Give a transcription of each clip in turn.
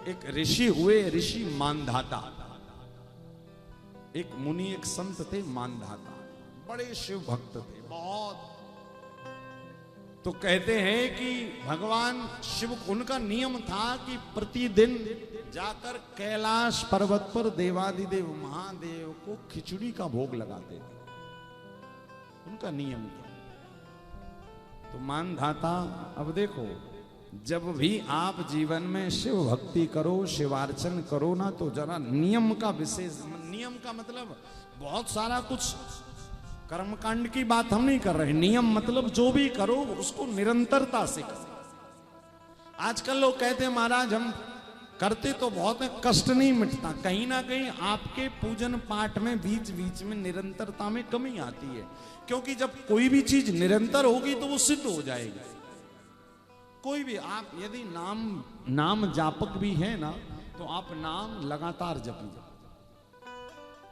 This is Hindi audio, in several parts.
एक ऋषि हुए, ऋषि मानधाता। एक मुनि, एक संत थे मानधाता, बड़े शिव भक्त थे बहुत। तो कहते हैं कि भगवान शिव, उनका नियम था कि प्रतिदिन जाकर कैलाश पर्वत पर देवादिदेव महादेव को खिचड़ी का भोग लगाते थे, उनका नियम था। तो मानधाता, अब देखो, जब भी आप जीवन में शिव भक्ति करो, शिवार्चन करो ना, तो जरा नियम का विशेष, नियम का मतलब बहुत सारा कुछ कर्मकांड की बात हम नहीं कर रहे। नियम मतलब जो भी करो उसको निरंतरता से करो। आजकल लोग कहते हैं महाराज हम करते तो बहुत है, कष्ट नहीं मिटता। कहीं ना कहीं आपके पूजन पाठ में बीच बीच में निरंतरता में कमी आती है, क्योंकि जब कोई भी चीज निरंतर होगी तो वो सिद्ध हो जाएगी। कोई भी आप यदि नाम जापक भी है ना, तो आप नाम लगातार जपिए।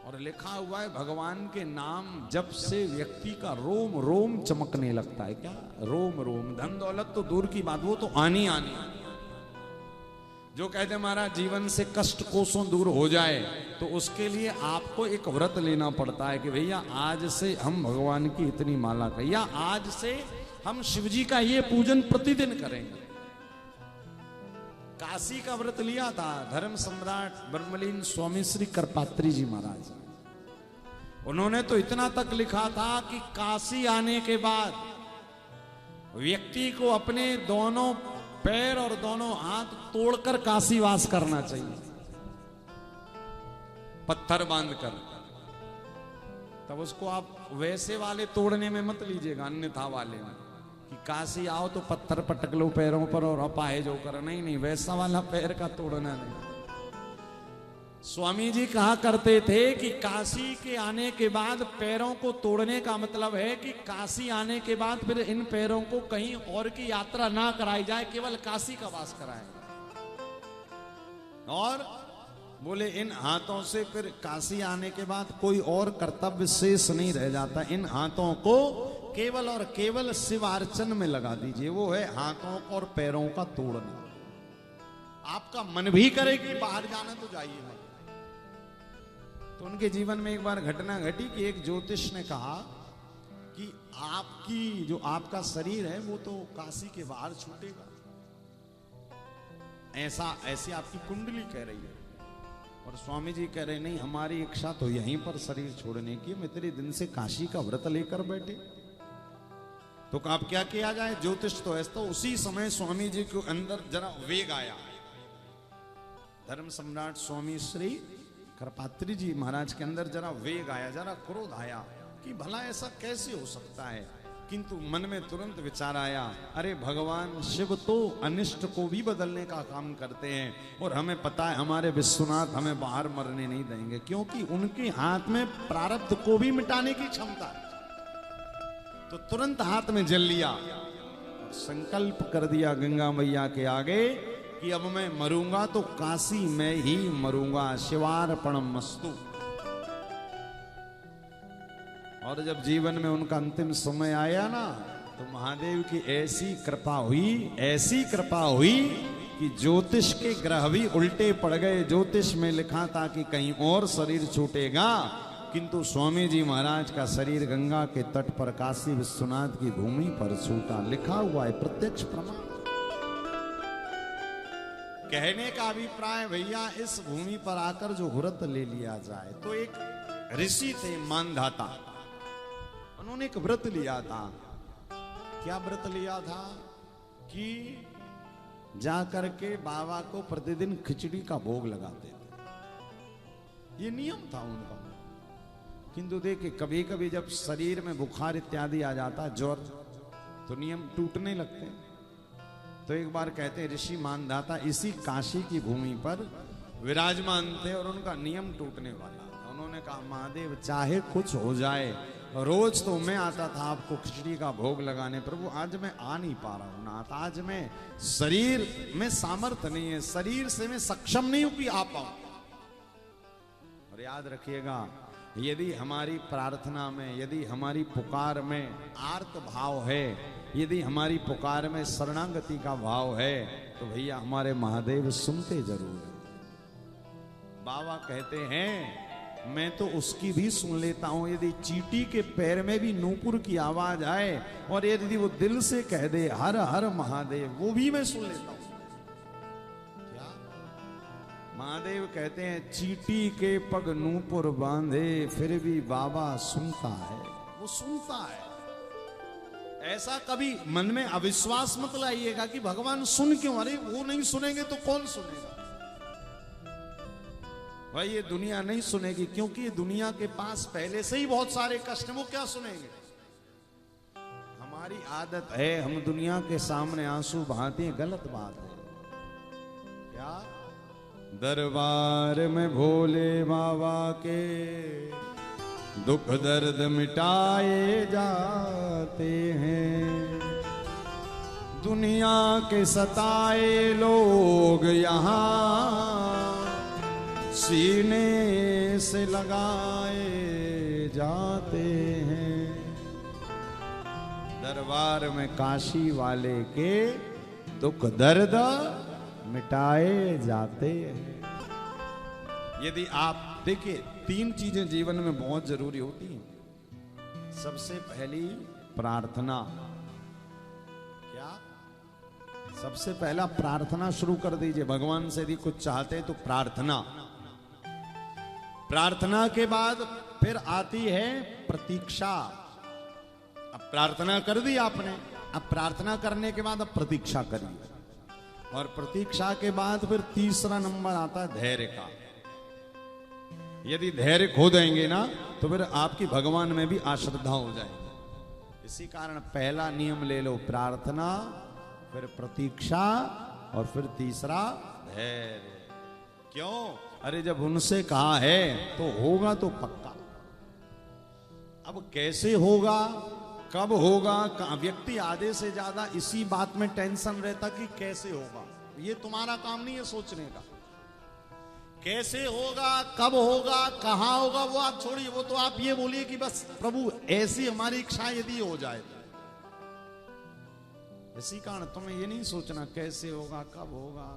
और लिखा हुआ है भगवान के नाम जप से व्यक्ति का रोम रोम चमकने लगता है। क्या रोम रोम? धन दौलत तो दूर की बात, वो तो आनी आनी। जो कहते महाराज जीवन से कष्ट कोसों दूर हो जाए, तो उसके लिए आपको एक व्रत लेना पड़ता है कि भैया आज से हम भगवान की इतनी माला करें, या आज से हम शिवजी का ये पूजन प्रतिदिन करेंगे। काशी का व्रत लिया था धर्म सम्राट ब्रह्मलीन स्वामी श्री करपात्री जी महाराज। उन्होंने तो इतना तक लिखा था कि काशी आने के बाद व्यक्ति को अपने दोनों पैर और दोनों हाथ तोड़कर काशी वास करना चाहिए, पत्थर बांधकर। तब उसको आप वैसे वाले तोड़ने में मत लीजिएगा, अन्यथा वाले में, कि काशी आओ तो पत्थर पटक लो पैरों पर और अपाए जो कर। नहीं नहीं, वैसा वाला पैर का तोड़ना नहीं। स्वामी जी कहा करते थे कि काशी के आने के बाद पैरों को तोड़ने का मतलब है कि काशी आने के बाद फिर इन पैरों को कहीं और की यात्रा ना कराई जाए, केवल काशी का वास कराए। और बोले इन हाथों से फिर काशी आने के बाद कोई और कर्तव्य शेष नहीं रह जाता। इन हाथों को केवल और केवल शिवार्चन में लगा दीजिए। वो है हाथों और पैरों का तोड़ना। आपका मन भी करे कि बाहर जाना तो जाइए मत। तो उनके जीवन में एक बार घटना घटी कि एक ज्योतिष ने कहा कि आपकी जो आपका शरीर है वो तो काशी के बाहर छूटेगा, ऐसी आपकी कुंडली कह रही है। और स्वामी जी कह रहे नहीं, हमारी इच्छा तो यहीं पर शरीर छोड़ने की, हम इतने दिन से काशी का व्रत लेकर बैठे। तो आप क्या किया जाए? ज्योतिष तो ऐसा। तो उसी समय स्वामी जी के अंदर जरा वेग आया। धर्म सम्राट स्वामी श्री करपात्री जी महाराज के अंदर जरा वेग आया, जरा क्रोध आया कि भला ऐसा कैसे हो सकता है। किंतु मन में तुरंत विचार आया, अरे भगवान शिव तो अनिष्ट को भी बदलने का काम करते हैं, और हमें पता है हमारे विश्वनाथ हमें बाहर मरने नहीं देंगे, क्योंकि उनके हाथ में प्रारब्ध को भी मिटाने की क्षमता है। तो तुरंत हाथ में जल लिया, संकल्प कर दिया गंगा मैया के आगे कि अब मैं मरूंगा तो काशी में ही मरूंगा, शिवार्पणम मस्तु। और जब जीवन में उनका अंतिम समय आया ना, तो महादेव की ऐसी कृपा हुई कि ज्योतिष के ग्रह भी उल्टे पड़ गए। ज्योतिष में लिखा था कि कहीं और शरीर छूटेगा, किंतु स्वामी जी महाराज का शरीर गंगा के तट पर काशी विश्वनाथ की भूमि पर छूटा। लिखा हुआ है, प्रत्यक्ष प्रमाण। कहने का अभिप्राय भैया इस भूमि पर आकर जो व्रत ले लिया जाए। तो एक ऋषि थे मानधाता, उन्होंने एक व्रत लिया था। क्या व्रत लिया था? कि जाकर के बाबा को प्रतिदिन खिचड़ी का भोग लगाते थे। ये नियम था उनका। किंतु देखिए, कभी कभी जब शरीर में बुखार इत्यादि आ जाता है, ज्वर, तो नियम टूटने लगते हैं। तो एक बार कहते हैं ऋषि मानधाता इसी काशी की भूमि पर विराजमान थे और उनका नियम टूटने वाला था। उन्होंने कहा महादेव चाहे कुछ हो जाए, रोज तो मैं आता था आपको खिचड़ी का भोग लगाने, प्रभु आज मैं आ नहीं पा रहा हूं ना, आज मैं शरीर में सामर्थ्य नहीं है, शरीर से मैं सक्षम नहीं हूं कि आ पाऊं। और याद रखिएगा, यदि हमारी प्रार्थना में, यदि हमारी पुकार में आर्त भाव है, यदि हमारी पुकार में शरणागति का भाव है, तो भैया हमारे महादेव सुनते जरूर हैं। बाबा कहते हैं मैं तो उसकी भी सुन लेता हूं, यदि चींटी के पैर में भी नूपुर की आवाज आए और यदि वो दिल से कह दे हर हर महादेव, वो भी मैं सुन लेता हूं। क्या महादेव कहते हैं चींटी के पग नूपुर बांधे फिर भी बाबा सुनता है, वो सुनता है। ऐसा कभी मन में अविश्वास मत लाइएगा कि भगवान सुन क्यों, अरे वो नहीं सुनेंगे तो कौन सुनेगा। भाई ये दुनिया नहीं सुनेगी क्योंकि ये दुनिया के पास पहले से ही बहुत सारे कष्ट, वो क्या सुनेंगे। हमारी आदत है हम दुनिया के सामने आंसू बहाते हैं, गलत बात है। क्या दरबार में भोले बाबा के दुख दर्द मिटाए जाते हैं, दुनिया के सताए लोग यहाँ सीने से लगाए जाते हैं। दरबार में काशी वाले के दुख दर्द मिटाए जाते हैं। यदि आप देखिए, 3 चीजें जीवन में बहुत जरूरी होती हैं। सबसे पहली प्रार्थना। क्या? सबसे पहला प्रार्थना शुरू कर दीजिए। भगवान से यदि कुछ चाहते हैं तो प्रार्थना। प्रार्थना के बाद फिर आती है प्रतीक्षा। अब प्रार्थना कर दी आपने, अब प्रार्थना करने के बाद अब प्रतीक्षा करिए, और प्रतीक्षा के बाद फिर तीसरा नंबर आता है धैर्य का। यदि धैर्य खो देंगे ना तो फिर आपकी भगवान में भी अश्रद्धा हो जाएगी। इसी कारण पहला नियम ले लो, प्रार्थना, फिर प्रतीक्षा और फिर तीसरा धैर्य। क्यों? अरे जब उनसे कहा है तो होगा तो पक्का। अब कैसे होगा, कब होगा, व्यक्ति आधे से ज्यादा इसी बात में टेंशन रहता कि कैसे होगा। ये तुम्हारा काम नहीं है सोचने का। कैसे होगा, कब होगा, कहां होगा, वो आप छोड़िए। वो तो आप ये बोलिए कि बस प्रभु ऐसी हमारी इच्छा यदि हो जाए। इसी कारण तुम्हें ये नहीं सोचना कैसे होगा, कब होगा,